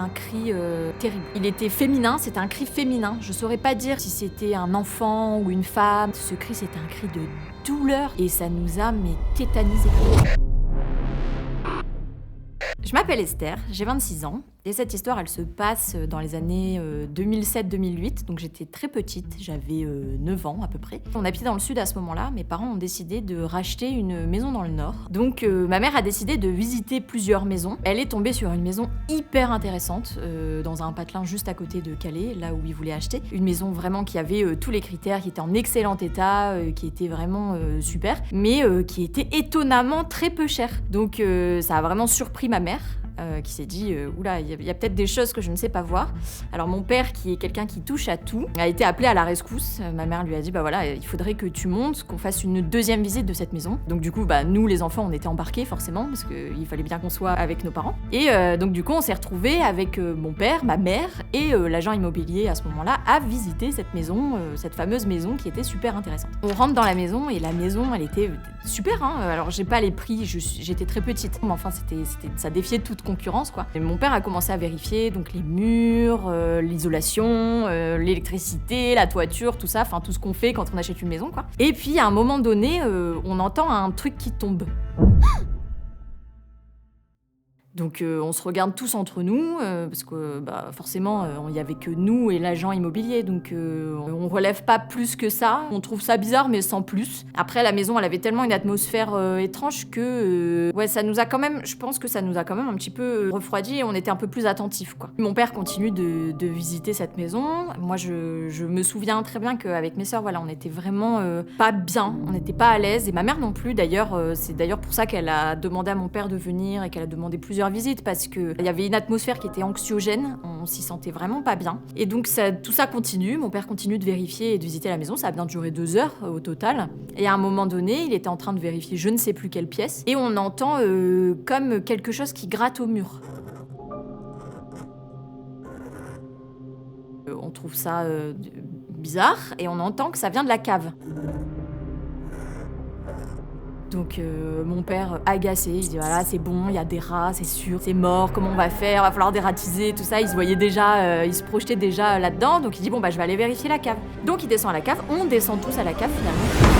Un cri terrible. Il était féminin, c'était un cri féminin. Je saurais pas dire si c'était un enfant ou une femme. Ce cri, c'était un cri de douleur et ça nous a tétanisés. Je m'appelle Esther, j'ai 26 ans et cette histoire elle se passe dans les années 2007-2008, donc j'étais très petite, j'avais 9 ans à peu près. On habitait dans le sud à ce moment-là, mes parents ont décidé de racheter une maison dans le nord. Donc ma mère a décidé de visiter plusieurs maisons. Elle est tombée sur une maison hyper intéressante dans un patelin juste à côté de Calais, là où ils voulaient acheter. Une maison vraiment qui avait tous les critères, qui était en excellent état, qui était vraiment super, mais qui était étonnamment très peu cher. Donc ça a vraiment surpris ma mère. Qui s'est dit oula, il y a peut-être des choses que je ne sais pas voir. Alors mon père, qui est quelqu'un qui touche à tout, a été appelé à la rescousse. Ma mère lui a dit bah voilà, il faudrait que tu montes, qu'on fasse une deuxième visite de cette maison. Donc du coup nous les enfants on était embarqués forcément parce qu'il fallait bien qu'on soit avec nos parents. Et donc du coup on s'est retrouvés avec mon père, ma mère et l'agent immobilier à ce moment-là à visiter cette maison, cette fameuse maison qui était super intéressante. On rentre dans la maison et la maison elle était super hein. Alors j'ai pas les prix, j'étais très petite, mais enfin ça défiait toute concurrence quoi. Et mon père a commencé à vérifier donc les murs, l'isolation, l'électricité, la toiture, tout ça, enfin tout ce qu'on fait quand on achète une maison quoi. Et puis à un moment donné, on entend un truc qui tombe. Donc on se regarde tous entre nous, parce que forcément il n'y avait que nous et l'agent immobilier, donc on relève pas plus que ça. On trouve ça bizarre mais sans plus. Après la maison elle avait tellement une atmosphère étrange que ça nous a quand même, je pense que ça nous a quand même un petit peu refroidi et on était un peu plus attentifs quoi. Mon père continue de visiter cette maison. Moi je me souviens très bien qu'avec mes sœurs on était vraiment pas bien, on n'était pas à l'aise et ma mère non plus d'ailleurs. C'est d'ailleurs pour ça qu'elle a demandé à mon père de venir et qu'elle a demandé plusieurs visites parce qu'il y avait une atmosphère qui était anxiogène, on s'y sentait vraiment pas bien. Et donc tout ça continue, mon père continue de vérifier et de visiter la maison, ça a bien duré 2 heures au total. Et à un moment donné, il était en train de vérifier je ne sais plus quelle pièce, et on entend comme quelque chose qui gratte au mur. On trouve ça bizarre, et on entend que ça vient de la cave. Donc mon père agacé, il dit voilà c'est bon, il y a des rats, c'est sûr, c'est mort, comment on va faire, va falloir dératiser, tout ça, il se voyait déjà, il se projetait déjà là-dedans, donc il dit bon je vais aller vérifier la cave. Donc il descend à la cave, on descend tous à la cave finalement.